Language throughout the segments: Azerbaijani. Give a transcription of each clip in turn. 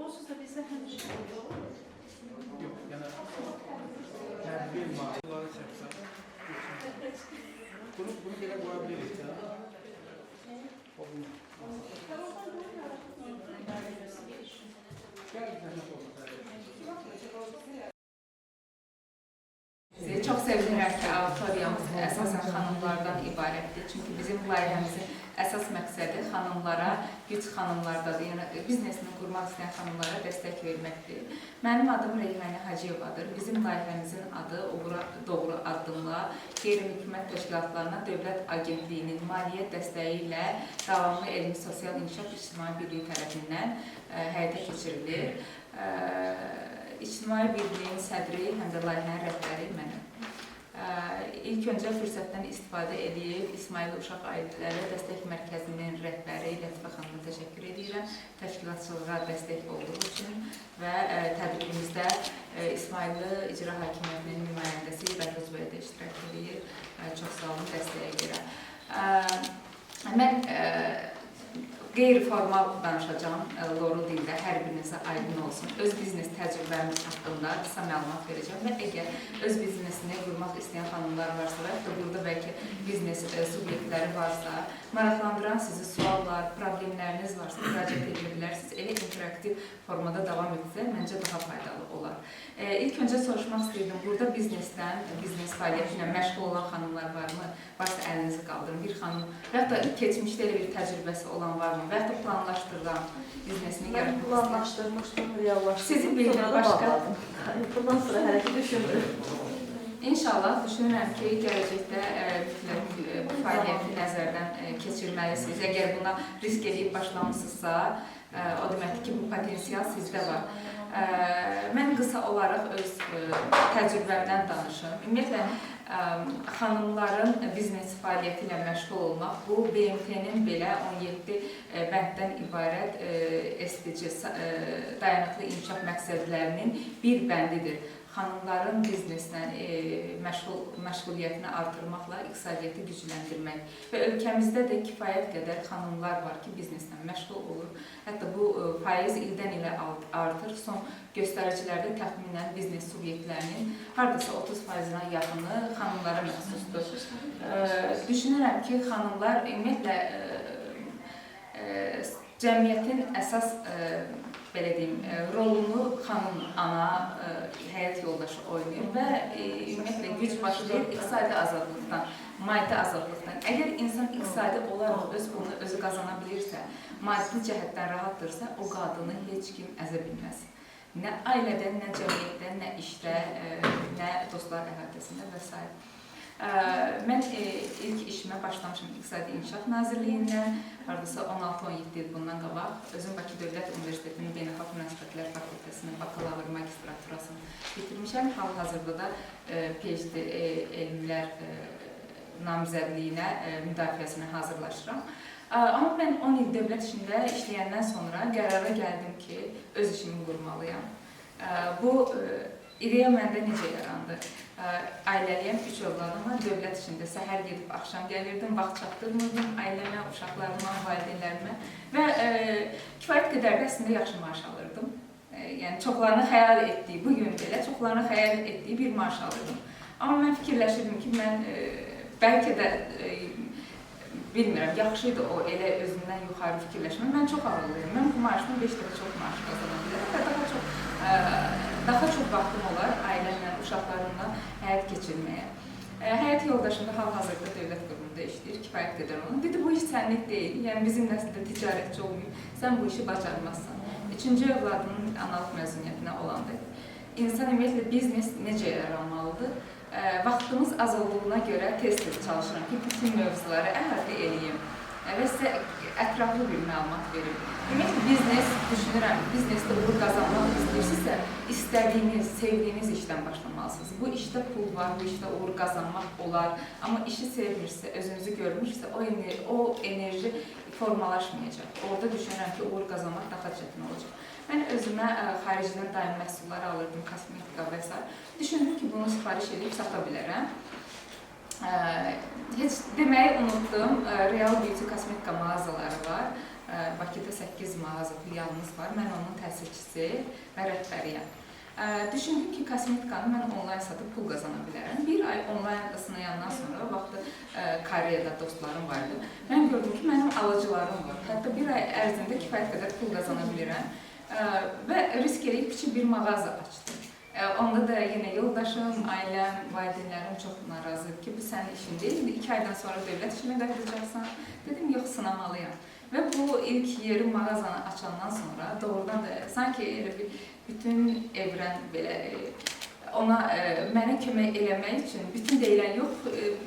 Onsuz da bizə həmişə Yox, yəni tədbir mağazaları çəksə, bunu belə qoya bilirik də. Çox sevinirəm ki, auditoriyamız əsasən xanımlardan ibarətdir. Çünki bizim layihəmizin əsas məqsədi xanımlara, güc xanımlardadır, yəni biznesini qurmaq istəyən xanımlara dəstək verməkdir. Mənim adım Reyhanə Hacıyevadır. Bizim layihəmizin adı Doğru Addımla qeyri-hökumət təşkilatlarına Dövlət Agentliyinin maliyyə dəstəyi ilə davamlı elmi sosial inkişaf ictimai birliyi tərəfindən həyata keçirilir. İctimai Birliyin sədri, həm də layihənin rəhbəri mənəm. İlk öncə fürsətdən istifadə edib İsmail Uşaq Ailələri Dəstək Mərkəzinin rəhbəri Lətifə xanıma təşəkkür edirəm. Təşkilatçılığa dəstək olduğu üçün və tədbirimizdə İsmailli İcra Hakimiyyətinin nümayəndəsi Bəhruz bəy də iştirak edir. Çox sağ olun dəstəyə görə. Mən qeyri-formal danışacağım, loru dildə hər birinizə aydın olsun. Öz biznes təcrübəmiz haqqında qısa məlumat verəcəm və əgər öz biznesini qurmaq istəyən xanımlar varsa və ya burada bəlkə biznes subyektləri varsa, maraqlandıran sizi suallar, problemləriniz varsa müraciət edə bilərsiniz. Elə interaktiv formada davam etsə, məncə daha faydalı olar. İlk öncə soruşmaq istəyirdim, burada biznesdən, biznes fəaliyyəti ilə məşğul olan xanımlar varmı? Varsa əlinizi qaldırın. Bir xanım və ya da keçmişdə elə bir təcrübəsi olan varmı? Və ya da planlaşdırılan biznesini yaratmaq istəyir. Mən planlaşdırmışdım, reallaşdırdım. Sizin bildiğiniz başqa? Bundan sonra hərəkət düşünürüm. İnşallah düşünürəm ki, gələcəkdə bu fəaliyyəti nəzərdən keçirməlisiniz. Əgər buna risk edib başlamışsınızsa, o deməkdir ki, bu potensial sizdə var. Mən qısa olaraq öz təcrübəmdən danışım. Ümumiyyətlə, xanımların biznes fəaliyyəti ilə məşğul olmaq, bu BMT-nin belə 17 bənddən ibarət SDG, dayanıqlı inkişaf məqsədlərinin bir bəndidir. Xanımların bizneslə məşğuliyyətini artırmaqla iqtisadiyyatı gücləndirmək və ölkəmizdə də kifayət qədər xanımlar var ki, bizneslə məşğul olur. Hətta bu faiz ildən ilə artır. Son göstəricilərdə təxminən biznes subyektlərinin hardasa 30%-na yaxını xanımlara məxsusdur. Düşünürəm ki, xanımlar ümumiyyətlə cəmiyyətin əsas belə deyim, rolunu xanım, ana, həyat yoldaşı oynayır və ümumiyyətlə güc başlayır iqtisadi azadlıqdan, maddi azadlıqdan. Əgər insan iqtisadi olaraq öz pulunu özü qazana bilirsə, maddi cəhətdən rahatdırsa, o qadını heç kim əzə bilməz. Nə ailədən, nə cəmiyyətdən, nə işdə, nə dostlar əhatəsində və s. Mən ilk işimə başlamışım İqtisadi İnkişaf Nazirliyindən, haradasa 16-17 il bundan qabaq. Özüm Bakı Dövlət Universitetinin Beynəlxalq Münasibətlər Fakültəsinin bakalavr magistraturasını bitirmişəm. Hal-hazırda da PhD elmlər namizədliyinə müdafiəsini hazırlaşıram. Amma mən 10 il dövlət işində işləyəndən sonra qərara gəldim ki, öz işimi qurmalıyam. Bu ideya məndə necə yarandı? Ailəliyəm, 3 övladım var, dövlət işində səhər gedib, axşam gəlirdim, vaxt çatdırmırdım ailəmə, uşaqlarıma, valideynlərimə və kifayət qədər də əslində yaxşı maaş alırdım. Yəni, çoxlarını xəyal etdiyi, bugün belə çoxlarını xəyal etdiyi bir maaş alırdım. Amma mən fikirləşirdim ki, mən bəlkə də bilmirəm, yaxşıydı o elə özündən yuxarı fikirləşmə. Mən çox ağıllıyım, mən bu maaşdan 5 dəfə çox maaş qazana bilərəm və daha çox vaxtım olar ailəmlə, uşaqlarımla həyat keçirməyə. Həyat yoldaşım da hal-hazırda dövlət qurumunda işləyir, kifayət qədər onun. Dedi, bu iş sənlik deyil, yəni bizim nəsildə ticarətçi olmayıb, sən bu işi bacarmazsan. 3-cü övladının analıq məzuniyyətinə olanda insan ümumiyyətlə biznes necə yaranmalıdır? Vaxtımız az olduğuna görə tez-tez çalışıram ki, bütün mövzuları əhatə edeyim və sizə ətraflı bir məlumat verim. Ümumiyyətlə, biznes, düşünürəm, biznesdə uğur qazanmaq istəyirsinizsə, istədiyiniz, sevdiyiniz işdən başlamalısınız. Bu işdə pul var, bu işdə uğur qazanmaq olar, amma işi sevmirsə, özünüzü görmürsə, o enerji formalaşmayacaq. Orada düşünürəm ki, uğur qazanmaq daha çətin olacaq. Mən özümə xaricdən daim məhsulları alırdım, kosmetika və s. Düşündüm ki, bunu sifariş edib sata bilərəm. Heç deməyi unutdum, Real Beauty kosmetika mağazaları var. Bakıda 8 mağaza filialımız var. Mən onun təsisçisi və rəhbəriyəm. Düşündüm ki, kosmetikanı mən onlayn satıb pul qazana bilərəm. Bir ay onlayn sınayandan sonra vaxtı Koreyada dostlarım vardı. Mən gördüm ki, mənim alıcılarım var. Hətta bir ay ərzində kifayət qədər pul qazana bilirəm. Və risk eləyib kiçik bir mağaza açdım. Onda da yenə yoldaşım, ailəm, valideynlərim çox narazıdır ki, bu sənin işin deyil. 2 aydan sonra dövlət işinə qayıdacaqsan. Dedim, yox, sınamalıyam. Və bu ilk yeri mağazanı açandan sonra doğrudan da sanki elə bir bütün evrən belə ona mənə kömək eləmək üçün bütün deyilən yox,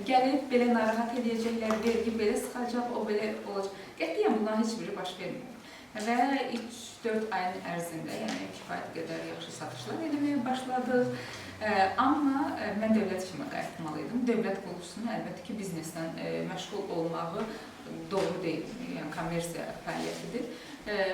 gəlib belə narahat edəcəklər, vergi belə sıxacaq, o belə olacaq. Qətiyyən bundan heç biri baş vermir. Və 3-4 ayın ərzində, yəni kifayət qədər yaxşı satışlar eləməyə başladıq. Amma mən dövlət işimə qayıtmalıydım. Dövlət qulluqçusunun əlbəttə ki, biznesdən məşğul olmağı doğru deyil, yəni kommersiya fəaliyyətidir.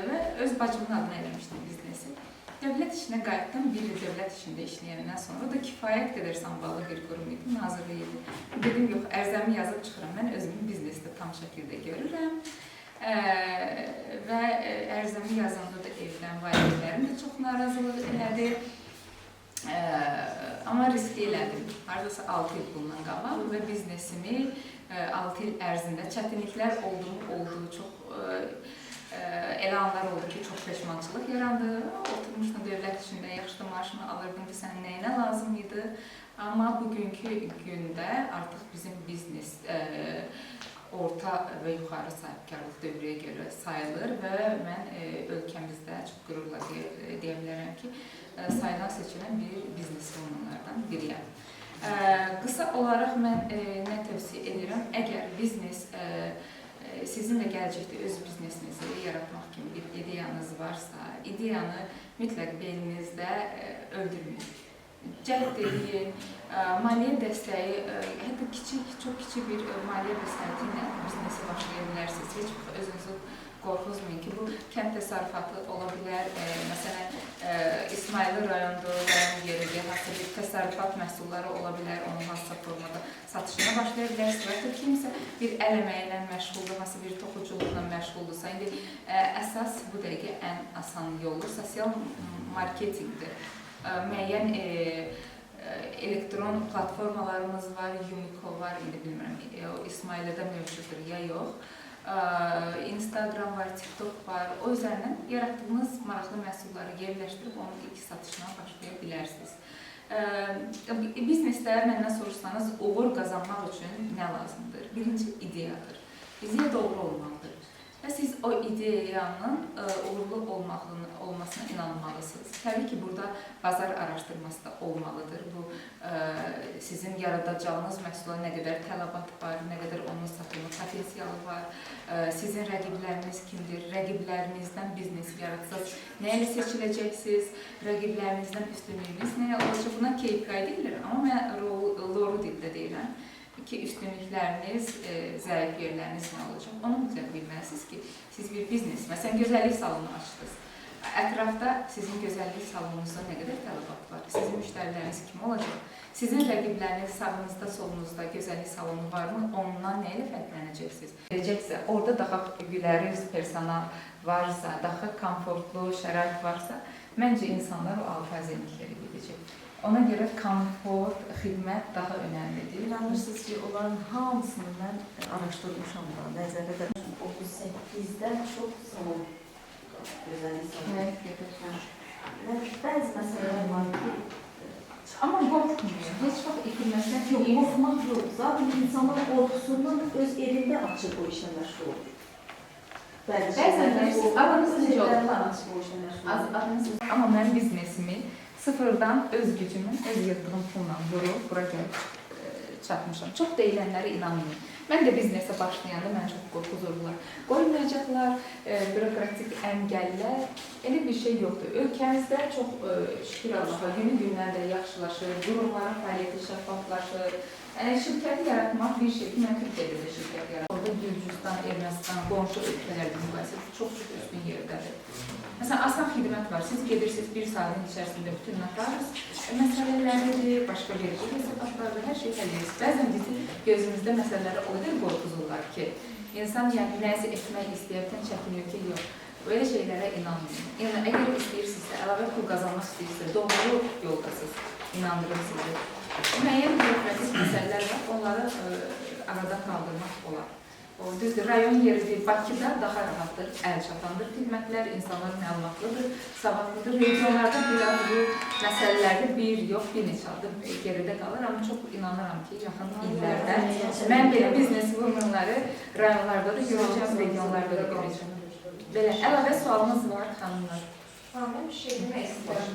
Və öz bacımın adına eləmişdim biznesi. Dövlət işinə qayıtdım, bir il dövlət işində işləyəndən sonra da kifayət qədər sambalı bir qurum idi, nazirlik idi. Dedim, yox, ərzəmi yazıb çıxıram, mən özümün biznesdə tam şəkildə görürəm. Və ərzəmi yazanda da evlən valideynlərim də çox narazılıq elədi. Amma risk elədim. Haradasa 6 il bundan qabaq və biznesimi 6 il ərzində çətinliklər oldu, çox elə anlar oldu ki, çox peşmançılıq yarandı. Oturmuşdum dövlət işində, yaxşı maaşını alırdım ki, sənin nəyinə lazım idi. Amma bugünkü gündə artıq bizim biznes orta və yuxarı sahibkarlıq dövrəyə görə sayılır və mən ölkəmizdə çox qürurla deyə bilərəm ki, sayılan seçilən bir biznes onlardan biriyəm. Qısa olaraq mən nə tövsiyə edirəm? Əgər biznes sizin də gələcəkdə öz biznesinizi yaratmaq kimi bir ideyanız varsa, ideyanı mütləq beyninizdə öldürməyin. Cəhd edin, maliyyə dəstəyi, hətta çox kiçik bir maliyyə dəstəyi ilə biznesi başlaya bilərsiniz. Heç özünüzü qorxuzmayın ki, bu kənd təsərrüfatı ola bilər. Məsələn, İsmaili rayonda, rayon yerində hansısa bir təsərrüfat məhsulları ola bilər, onun hansısa formada satışına başlaya bilərsiniz. Və ya kimsə bir əl əməyi ilə məşğuldur, hansısa bir toxuculuqla məşğuldursa, indi əsas bu dəqiqə ən asan yolu sosial marketinqdir. Müəyyən elektron platformalarımız var, Yumiko var, indi bilmirəm, İsmail'də mövcuddur ya yox. Instagram var, TikTok var. O üzərindən yaratdığınız maraqlı məhsulları yerləşdirib onun ilk satışına başlaya bilərsiniz. Biznesdə məndən soruşsanız, uğur qazanmaq üçün nə lazımdır? Birinci ideyadır. İdeya doğru olmalıdır. Və siz o ideyanın uğurlu olmasına inanmalısınız. Təbii ki, burada bazar araşdırması da olmalıdır. Bu, sizin yaradacağınız məhsula nə qədər tələbat var, nə qədər onun satılma potensialı var, sizin rəqibləriniz kimdir, rəqiblərinizdən biznes yaratsınız, nə ilə seçiləcəksiniz, rəqiblərinizdən üstünlüyünüz nəyə olacaq, buna KPI deyilir, amma mən loru dildə deyirəm. ki, üstünlükləriniz, zəif yerləriniz nə olacaq? Onu mütləq bilməlisiniz ki, siz bir biznes, məsələn, gözəllik salonu açdınız. Ətrafda sizin gözəllik salonunuzda nə qədər tələbat var? Sizin müştəriləriniz kim olacaq? Sizin rəqibləriniz sağınızda, solunuzda gözəllik salonu varmı? Ondan nə ilə fərqlənəcəksiniz? Gələcəksə, orada daha güləriz personal varsa, daha komfortlu şərait varsa, məncə insanlar o alfa əzəlikləri gedəcək. Ona görə komfort, xidmət daha önəmlidir. İnanırsınız ki, onların hamısını mən araşdırmışam da, nəzərdə də 38-dən çox salon gözəllik salonu. Bəzi məsələlər var ki, amma qorxmuyor, heç vaxt itirməsinə yox, qorxmaq yox. Zaten insanlar qorxusundan öz evində açıq o işlə məşğul olur. Bəzən siz adınız necə olur? Amma mən biznesimi sıfırdan öz gücümün, öz yığdığım pulla vurub, bura gəlib çatmışam. Çox deyilənlərə inanmayın. Mən də biznesə başlayanda mən çox qorxuzurlar. Qoymayacaqlar, bürokratik əngəllər, elə bir şey yoxdur. Ölkəmizdə çox şükür Allaha, günü-gündən də yaxşılaşır, qurumların fəaliyyəti şəffaflaşır. Şirkəti yaratmaq bir şey ki, mən Türkiyədə də şirkət yaratdım. Orada Gürcüstan, Ermənistan, qonşu ölkələrdə müqayisəsi çox üstün yerdədir. Məsələn, asan xidmət var. Siz gedirsiniz bir saatin içərisində bütün notarız, məsələləridir, başqa vergi hesabatlardır, hər şey həll edirsiniz. Bəzən bizim gözümüzdə məsələləri o qədər qorxuzurlar ki, insan yəni nəsə etmək istəyirsən çəkinir ki, yox. Böyle şeylərə inanmayın. Yəni əgər istəyirsinizsə, əlavə pul qazanmaq istəyirsinizsə, doğru yoldasınız, inandırım sizi. Müəyyən bürokratik məsələlər var, onları aradan qaldırmaq olar. Düzdür, rayon yeridir, Bakıda daha rahatdır, əl çatandır, xidmətlər, insanlar məlumatlıdır, savadlıdır. Regionlarda biraz bu məsələlərdə bir yox, bir neçə adım geridə qalır, amma çox inanıram ki, yaxın illərdə mən belə biznes womenları rayonlarda da görəcəm, regionlarda da görəcəm. Belə əlavə sualınız var, xanımlar. Mən bir şey demək istəyirəm.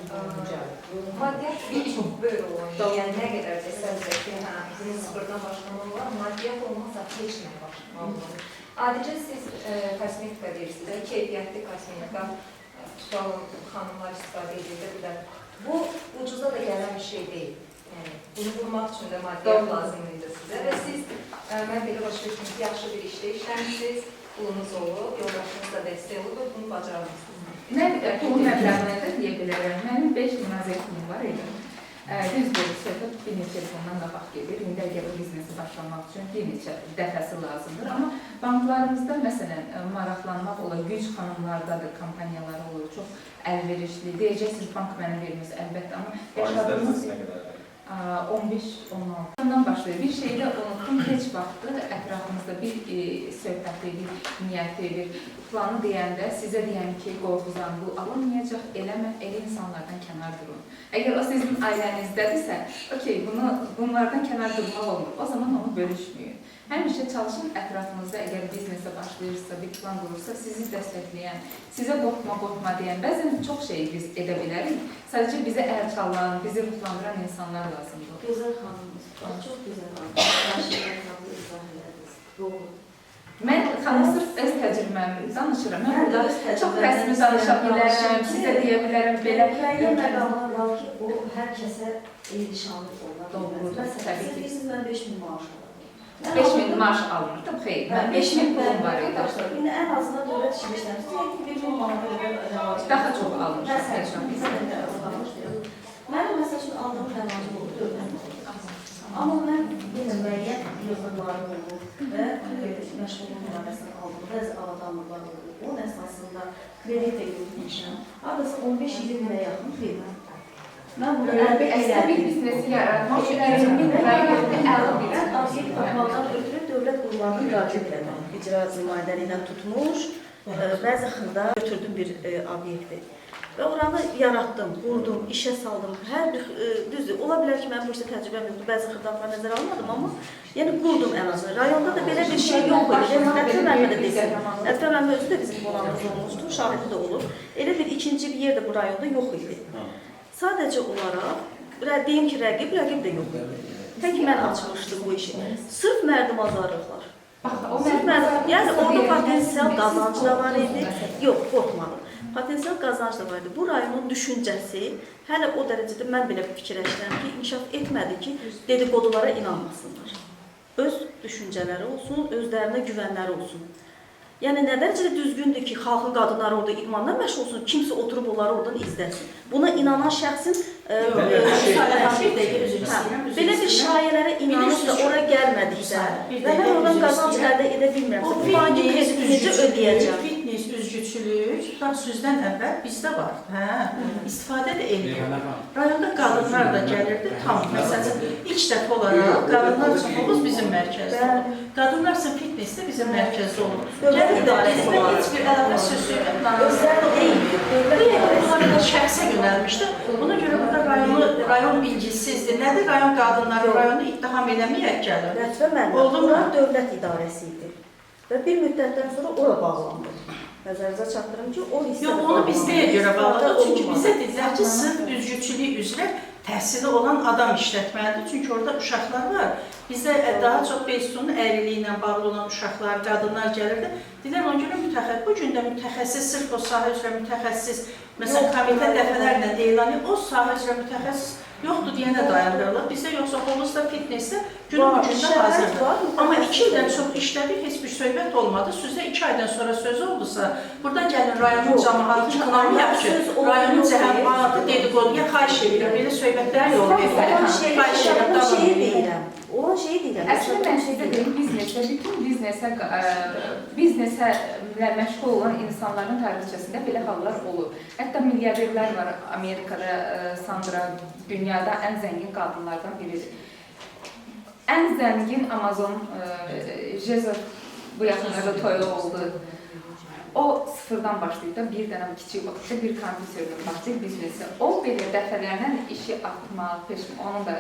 Maddiyyat çox böyük olur. Yəni nə qədər desəz ki, bizim sıfırdan başlamaq olar, maddiyyat olmazsa heç nə başlamalıdır. Adicə siz kosmetika deyirsiniz, keyfiyyətli kosmetika tutalım, xanımlar istifadə edirlər. Bu ucuza da gələn bir şey deyil. Bunu vurmaq üçün də maddiyyat lazım idi sizə və siz, mən belə başa düşdüm ki, yaxşı bir işdə işləmişsiniz, pulunuz olub, yoldaşınız da dəstək olub və bunu bacarmışsınız. Mən pul məbləğini də deyə bilərəm. Mənim 5 müraciətim var idi. Düzdür, söhbət bir neçə telefondan da bax gedir. İndi əgər o biznesi başlamaq üçün bir neçə dəfəsi lazımdır. Amma banklarımızda məsələn maraqlanmaq olar, güc xanımlardadır, kompaniyalar olur, çox əlverişli. Deyəcəksiniz, bank mənə verməz, əlbəttə, amma yaşadığımız 15-16. Ondan başlayır. Bir şeyi də unuttum, heç vaxtı ətrafımızda bir söhbəti, bir niyyəti, bir planı deyəndə sizə deyəm ki, qorxuzdan bu alınmayacaq, elə insanlardan kənar durun. Əgər o sizin ailənizdədirsə, okey, bunlardan kənar durmaq olmur. O zaman onu bölüşməyin. Həmişə çalışın ətrafınızda, əgər biznesə başlayırsa, bir plan qurursa, sizi dəstəkləyən, sizə qorxma deyən, bəzən çox şey biz edə bilərik. Sadəcə bizə əl çalan, bizi ruhlandıran insanlar lazımdır. Gözəl xanımız, çox gözəl xanımız. İzah ediniz. Doğru. Mən xanım sırf öz təcrübəmi danışıram. Mən burada çox rəsmi danışa bilərəm, sizə deyə bilərəm, belə. Müəyyən məqamlar var ki, o hər kəsə elişanlıq olmaq. Doğrudur, təbii ki. Siz mən 5.000 maaş alıram. 5.000 maaş almırdım, xeyr. Mən 5.000 pulum var idi. İndi ən azından dövlət işi işləmişsiniz. 1.000 manat rəvac. Daha çox almışdım. Mənim məsəl üçün aldığım rəvacım oldu dövlət. Amma mən yenə müəyyən yığınlarım oldu və məşğulluq müqaviləsini aldım. Bəzi avadanlıqlar oldu. Onun əsasında kredit də götürmüşəm. Adası 15-20 minə yaxın kredit. Mən bunu əlbə bir biznesi yaratmaq üçün 20 min lira mən obyekt tapmaqdan ötürü dövlət qurumlarına müraciət edirəm. İcra nümayəndəliyindən tutmuş, bəzi xırda götürdüm bir obyekti. Və oranı yaratdım, qurdum, işə saldım. Hər bir düzdür. Ola bilər ki, mənim bu işdə təcrübəm yoxdur, bəzi xırdalıqlar nəzərə almadım, amma yəni qurdum ən azından. Rayonda da belə bir şey yox idi. Lətifə müəllimə də desin. Lətifə müəllimə özü də bizim qonağımız olmuşdu, şahidi də olur. Elə bir ikinci bir yer də bu rayonda yox idi. Sadəcə olaraq, deyim ki, rəqib də yox idi. Tək mən açmışdım bu işi. Sırf mərdim azarlıqlar. Yəni orada potensial qazanc da var idi. Yox, qorxmadım. Potensial qazanc da var idi. Bu rayonun düşüncəsi hələ o dərəcədə mən belə fikirləşirəm ki, inkişaf etmədi ki, dedikodulara inanmasınlar. Öz düşüncələri olsun, özlərinə güvənləri olsun. Yəni nə dərəcədə düzgündür ki, xalqın qadınları orada idmanla məşğul olsun, kimsə oturub onları oradan izləsin. Buna inanan şəxsin belə bir şayələrə inanıb da ora gəlmədikdə və mən oradan qazanc əldə edə bilmirəm. Bu banki krediti necə ödəyəcəm? Fitness, üzgüçülük, tutaq sözdən əvvəl bizdə var. İstifadə də edilir. Rayonda qadınlar da gəlirdi, tam məsələn, ilk dəfə olaraq qadınlar çoxumuz bizim mərkəzdə olur. Qadınlar üçün fitness də bizim mərkəzdə olur. Gəlirdə bizdə heç bir əlavə söz söyləyib, şəxsə yönəlmişdir. Buna görə burada rayon bilgisizdir. Nədir rayon qadınları rayonu ittiham eləməyək gəlir? Lətifə müəllim, dövlət idarəsi idi və bir müddətdən sonra ora bağlandı. Nəzərinizə çatdırım ki, o hissədə... Yox, onu biz nəyə görə bağladıq? Çünki bizə dedilər ki, sırf üzgüçülük üzrə təhsili olan adam işlətməlidir. Çünki orada uşaqlar var. Bizdə daha çox Beysunun əyriliyi ilə bağlı olan uşaqlar, qadınlar gəlirdi. Dedilər, ona görə bu gün də mütəxəssis, sırf o sahə üzrə mütəxəssis, məsələn, komitə dəfələrlə elan edir, o sahə üzrə mütəxəssis yoxdur deyənə dayandırırlar. Bizdə yoxsa hovuzda, fitnessdə günü bu gündə hazırdır. Amma 2 ildən çox işlədik, heç bir söhbət olmadı. Sizdə 2 aydan sonra söz oldusa, buradan gəlin rayonun cəmaatı qınamayaq ki, rayonun cəmaatı dedikoduya xahiş edirəm. Belə söhbətlər yox. Xahiş edirəm, davam edirəm. olan şeyi deyirəm. Əslində mən sizə deyim, bütün biznesə məşğul olan insanların tarixçəsində belə hallar olur. Hətta milyarderlər var Amerikada, Sandra dünyada ən zəngin qadınlardan biridir. Ən zəngin Amazon Jezef bu yaxınlarda toyu oldu. O sıfırdan başlayıb da bir dənə kiçik vaxtda bir kompüterdən başlayıb biznesi. O belə dəfələrlə işi atmaq, onun da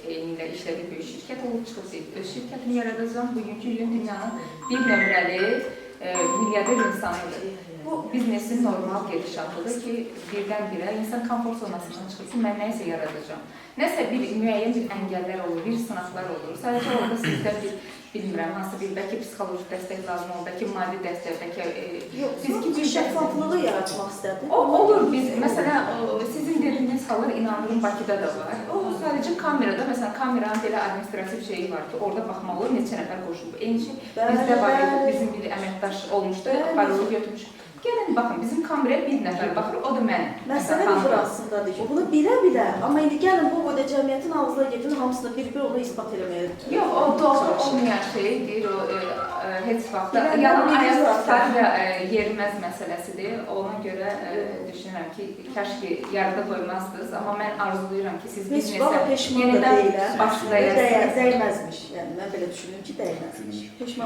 eynilə işlədiyi böyük şirkət olub çıxıb deyib. Öz şirkətini yaradacağım, bugünkü gün dünyanın bir nömrəli milyarder insanıdır. Bu biznesin normal gedişatıdır ki, birdən-birə insan konfor zonasından çıxıb ki, mən nəyisə yaradacağım. Nəsə bir müəyyən bir əngəllər olur, bir sınaqlar olur. Sadəcə orada sizdə bilmirəm, hansı bir, bəlkə psixoloji dəstək lazım olur, bəlkə maddi dəstək, bəlkə... Yox, bir şəffaflığı yaratmaq istədim. O olur, məsələn, sizin dediyiniz hallar inanırım Bakıda da var. O sadəcə kamerada, məsələn, kameranın belə administrativ şeyi var ki, orada baxmaq olur, neçə nəfər qoşulub. Eyni şey bizdə var idi, bizim bir əməkdaş olmuşdu, parolu götürmüş. Gəlin, baxın, bizim kameraya bir nəfər baxır, o da mən. Məsələ bir aslındadır ki, bunu bilə-bilə, amma indi gəlin bu boyda cəmiyyətin ağzına getirin, hamısını bir-bir onu ispat eləməyə. Yox, o doğru olmayan şeydir, o heç vaxtda yalan ayaq tutar və yeriməz məsələsidir. Ona görə düşünürəm ki, kaş ki, yarıda qoymazdınız, amma mən arzulayıram ki, siz biznesə yenidən başlayasınız. Dəyməzmiş, yəni mən belə düşünürüm ki, dəyməzmiş.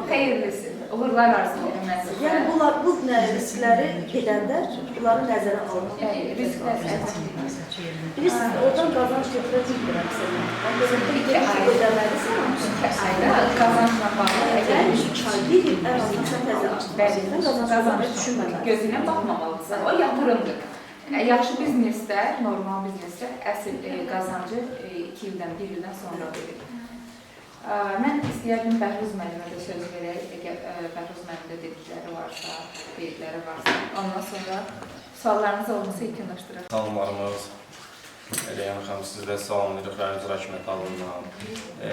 Xeyirlisi, uğurlar arzulayıram mən sizə. Yəni bu riskləri gedəndə bunları nəzərə almaq. Bilirsiniz, oradan qazanc götürə bilmirəm sənə. İki ayda qazancla bağlı əgər 3 ay, bir il ən azından sən təzə açdın. Qazancı düşünməməlisən. Gözünə baxmamalısan, o yatırımdır. Yaxşı biznesdə, normal biznesdə əsl qazancı 2 ildən, 1 ildən sonra verir. Mən istəyərdim Bəhruz müəllimə də söz verək, əgər Bəhruz müəllimdə dedikləri varsa, qeydləri varsa. Ondan sonra suallarınız olmasa yekunlaşdıraq. Salamlarımız, Reyhan xanım, sizlə salamlayırıq Rayonuz Hakimiyyət alından.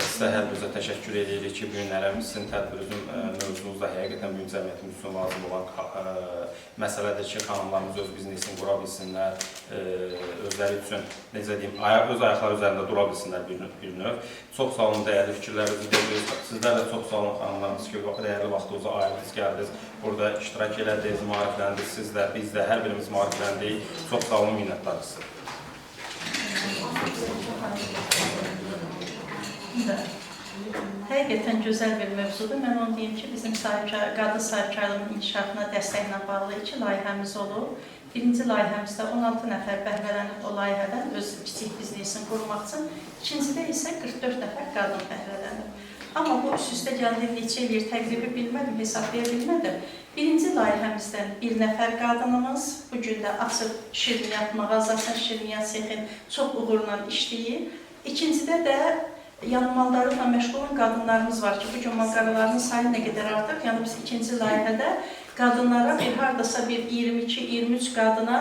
Sizə hər birinizə təşəkkür edirik ki, bu günlərə sizin tədbirinizin mövzunuzda həqiqətən bu cəmiyyətin üçün lazım olan məsələdir ki, xanımlarımız öz biznesini qura bilsinlər, özləri üçün, necə deyim, öz ayaqları üzərində dura bilsinlər bir növ. Çox sağ olun, dəyərli fikirlərinizi deyirik. Sizlər də çox sağ olun xanımlarımız ki, dəyərli vaxtınızı ayırdınız, gəldiniz. Burada iştirak elədiniz, maarifləndiniz, siz də, biz də, hər birimiz maarifləndik. Çox sağ olun, minnətdarız. Həqiqətən gözəl bir mövzudur. Mən onu deyim ki, bizim qadın sahibkarlığının inkişafına dəstəklə bağlı 2 layihəmiz olub. Birinci layihəmizdə 16 nəfər bəhrələnib o layihədən öz kiçik biznesini qurmaq üçün. İkincidə isə 44 nəfər qadın bəhrələnib. Amma bu üst-üstə gəldi neçə il təqribi bilmədim, hesablaya bilmədim. Birinci layihəmizdən 1 nəfər qadınımız bu gün də açıb şirniyyat mağazası, şirniyyat sexin çox uğurla işləyir. İkincidə də yanmallarla məşğul olan qadınlarımız var ki, bu gün malqaraların sayı nə qədər artıq. Yəni biz ikinci layihədə qadınlara hardasa bir 22-23 qadına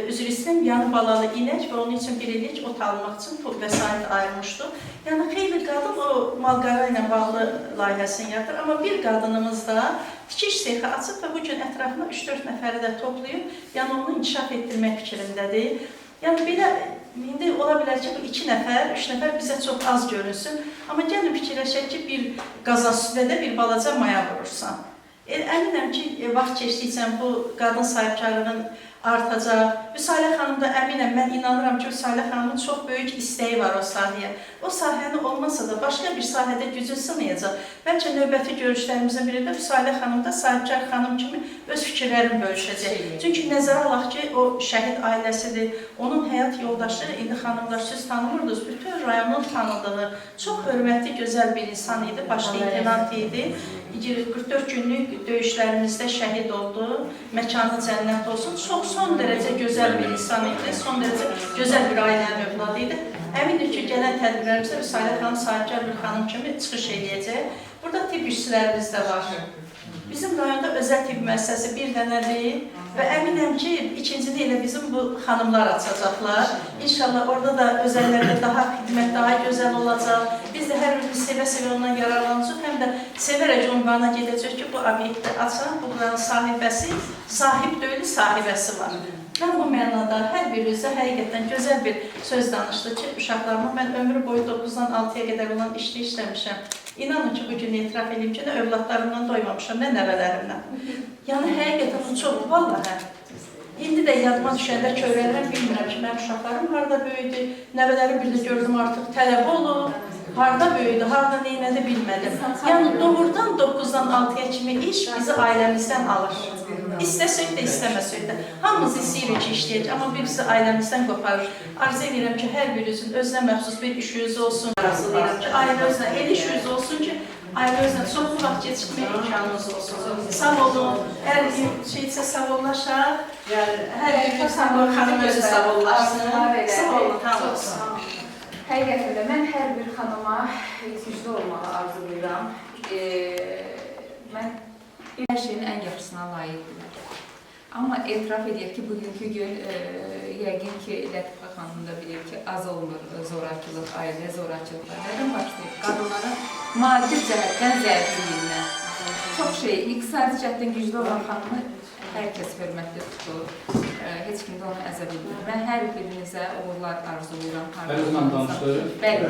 üzr istəyirəm, yanı balalı inək və onun üçün 1 illik ot almaq üçün pul vəsait ayırmışdı. Yəni xeyli qadın o malqara ilə bağlı layihəsini yaradır, amma bir qadınımız da tikiş sexi açıb və bu gün ətrafına 3-4 nəfəri də toplayıb, yəni onu inkişaf etdirmək fikrindədir. Yəni belə, indi ola bilər ki, bu 2 nəfər, 3 nəfər bizə çox az görünsün, amma gəlin fikirləşək ki, bir qazan üstündə də bir balaca maya vurursan. Əminəm ki, vaxt keçdikcə bu qadın sahibkarlığın artacaq. Vüsalə xanım da əminəm, mən inanıram ki, Vüsalə xanımın çox böyük istəyi var o sahəyə. O sahəni olmasa da başqa bir sahədə gücü sığmayacaq. Bəlkə növbəti görüşlərimizin birində Vüsalə xanım da sahibkar xanım kimi öz fikirlərini bölüşəcək. Çünki nəzərə alaq ki, o şəhid ailəsidir, onun həyat yoldaşı, indi xanımlar siz tanımırdınız, bütün rayonun tanıdığı, çox hörmətli, gözəl bir insan idi, baş leytenant idi. 44 günlük döyüşlərimizdə şəhid oldu, məkanı cənnət olsun. Çox son dərəcə gözəl bir insan idi, son dərəcə gözəl bir ailənin övladı idi. Əmindir ki, gələn tədbirlərimizdə Vüsalə xanım sahibkar bir xanım kimi çıxış edəcək. Burada tibb işçilərimiz də var. Bizim rayonda özəl tibb müəssisəsi bir dənədir və əminəm ki, ikincini elə bizim bu xanımlar açacaqlar. İnşallah orada da özəllərdə daha xidmət, daha gözəl olacaq. Biz də hər birimiz sevə-sevə ondan yararlanacaq, həm də sevərək ünvana gedəcək ki, bu obyektdə açan, bu buranın sahibəsi, sahib deyil, sahibəsi var. Mən bu mənada hər birinizə həqiqətən gözəl bir söz danışdı ki, uşaqlarıma mən ömrü boyu 9-dan 6-ya qədər olan işdə işləmişəm. İnanın ki, bugün etiraf edeyim ki, nə övladlarımdan doymamışam, nə nəvələrimdən. Yəni, həqiqətən bu çox, vallahi. İndi də yadıma düşəndə kövrəlirəm, bilmirəm ki, mənim uşaqlarım harada böyüdü, nəvələrim bir də gördüm artıq tələbə olub, harada böyüdü, harada neynədi bilmədim. Yəni, doğrudan 9-dan 6-ya kimi iş bizi ailəmizdən alır. İstəsək də, istəməsək də. Hamımız istəyirik ki, işləyək, amma birisi ailəmizdən qoparır. Arzu edirəm ki, hər birinizin özünə məxsus bir işiniz olsun. Arzu edirəm ki, ailə özünə el işiniz olsun ki, ailə özünə çoxlu vaxt geçirmək imkanınız olsun. Sağ olun, hər şeysə sağollaşaq. Hər bir xanım özü sağollaşsın. Sağ olun, tam olsun. Həqiqətən də mən hər bir xanıma güclü olmağı arzulayıram. Mən hər şeyin ən yaxşısına layiqdirlər. Amma etiraf edək ki, bugünkü gün yəqin ki, Lətifə xanım da bilir ki, az olmur zorakılıq, ailə zorakılıqlar. Nədən başlayıb? Qadınların maddi cəhətdən zəifliyindən. Çox şey, iqtisadi cəhətdən güclü olan xanımı hər kəs hörmətli tutur. Heç kim də onu əzə bilmir. Mən hər birinizə uğurlar arzulayıram. Bəli, danışdırır. Bəli,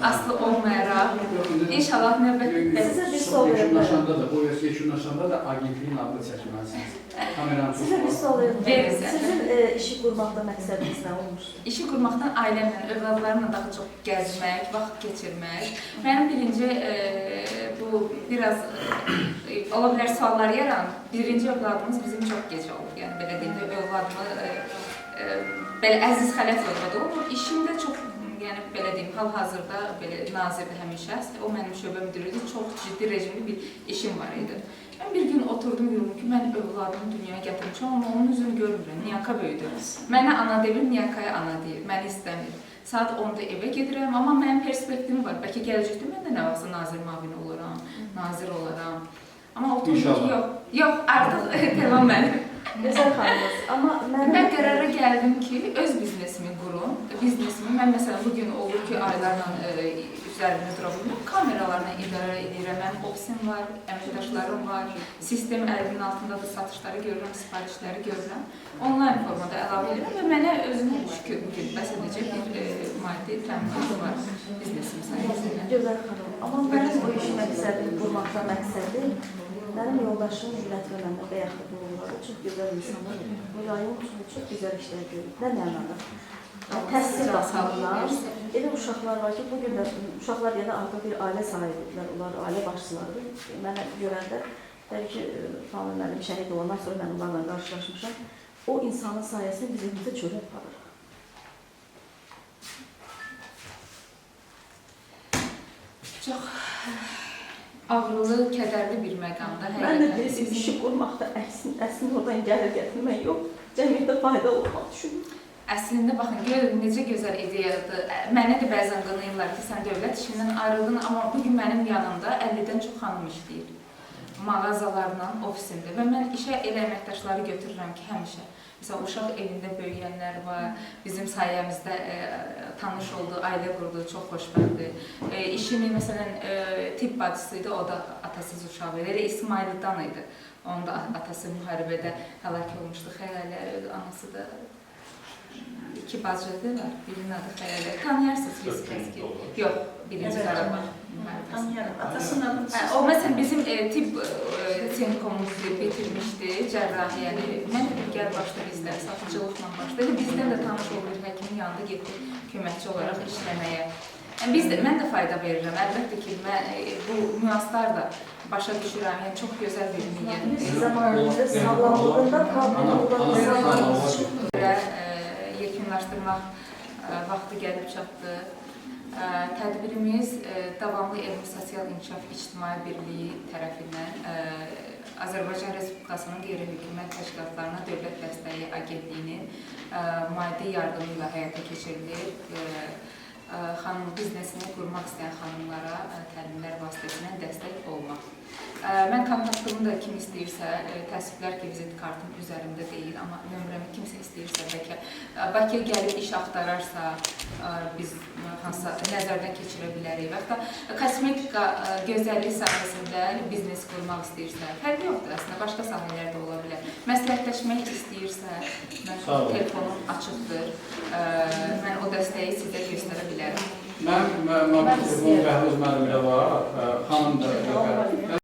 aslı olmayaraq. İnşallah növbət Sizə bir sual verirəm. Bu yekunlaşanda da agentliyin adını çəkməlisiniz. Kameranı Sizə bir sual verirəm. Sizin Sizin işi qurmaqda məqsədiniz nə olmuşdur? İşi qurmaqdan ailəmlə, övladlarımla daha çox gəzmək, vaxt keçirmək. Mənim birinci, bu biraz ola bilər suallar yaran, birinci övladımız bizim çox gec oldu. Yəni, belə deyim də, övladımı belə əziz xələt yoxladı. O, işimdə çox, yəni, belə deyim, hal-hazırda nazirdə həmin şəxs, o mənim şöbə müdürüydü, çox ciddi rejimli bir işim var idi. Mən bir gün oturdum, gördüm ki, mən övladımı dünyaya gətirmişəm, amma onun üzünü görmürəm, niyaka böyüdür. Mənə ana deyir, niyakaya ana deyir, məni istəmir. Saat 10-da evə gedirəm, amma mənim perspektivim var. Bəlkə gələcəkdə mən də nə vaxtsa nazir mavini oluram, nazir olaram. Amma oturdum ki, yox, artıq tamam mənim. Gözəl xanımız, amma mən qərara gəldim ki, öz biznesimi qurum. Mən məsələn, bugün olur ki, aylarla üzərində dura bilmirəm, kameralarla idarə edirəm, mənim ofisim var, əməkdaşlarım var, sistem əlimin altındadır, satışları görürəm, sifarişləri görürəm, onlayn formada əlavə edirəm və mənə özümə şükür bugün bəs edəcək bir maddi təminatı var biznesim sayəsində. Gözəl xanım, amma mənim o işi məqsədini qurmaqda məqsədi, mənim yoldaşım Lətifə məndə bəyaxlı olurlar, çox gözəl insanlar, bu rayon üçün çox gözəl işlər görür, nə mənada? Təhsil baxımından, elə uşaqlar var ki, bugün də uşaqlar yenə artıq bir ailə sahibidirlər, onlar ailə başçılarıdır. Mənə görəndə, təbii ki, Fahmi müəllim şəhid olandan sonra mən onlarla qarşılaşmışam. O insanın sayəsində biz evimizdə çörək aparırıq. Çox ağrılı, kədərli bir məqamda. Mən də bir işi qurmaqda əslində oradan gəlir gətirmək yox, cəmiyyətə faydalı olmaq düşünürəm. Əslində, baxın, görün, necə gözəl ideyadır. Mənə də bəzən qınayırlar ki, sən dövlət işindən ayrıldın, amma bugün mənim yanımda 50-dən çox xanım işləyir. Mağazalarla, ofisində və mən işə elə əməkdaşları götürürəm ki, həmişə. Məsələn, uşaq evində böyüyənlər var, bizim sayəmizdə tanış oldu, ailə qurdu, çox xoşbəxtdir. İşini, məsələn, tibb bacısıydı, o da atasız uşaq idi, elə İsmaildan idi. Onun da atası müharibədə həlak olmuşdu, Xəyalə, anası da. İki bacıdır var, birinin adı Xəyalə. Tanıyarsınız Risk-Əski? Yox, birinci Qarabağ. Tanıyarım, atasının adını. O, məsələn, bizim tibb texnikumumuzu bitirmişdi, cərrahiyyəni. Mən də gəl başda bizdə, satıcılıqla başda. Bizdən də tanış olur, həkimin yanında getdi köməkçi olaraq işləməyə. Mən də fayda verirəm, əlbəttə ki, bu nüanslar da başa düşürəm, yəni çox gözəl bir niyyətdir. Zamanımızda sağlamlığında problem yekunlaşdırmaq vaxtı gəlib çatdı. Tədbirimiz Davamlı Elmi Sosial İnkişaf İctimai Birliyi tərəfindən Azərbaycan Respublikasının qeyri-hökumət təşkilatlarına Dövlət Dəstəyi Agentliyinin maddi yardımı ilə həyata keçirilir. Xanım biznesini qurmaq istəyən xanımlara təlimlər vasitəsilə dəstək olmaq. Mən kontaktımı da kim istəyirsə, təəssüflər ki, vizit kartım üzərində deyil, amma nömrəmi kimsə istəyirsə, bəlkə Bakıya gəlib iş axtararsa, biz hansısa nəzərdən keçirə bilərik. Və yaxud da kosmetika, gözəllik sahəsində biznes qurmaq istəyirsə, fərqi yoxdur əslində, başqa sahələr də ola bilər. Məsləhətləşmək istəyirsə, mənim telefonum açıqdır, mən o dəstəyi sizə göstərə bilərəm. Mənim Bəhruz müəllimlə var, xanım da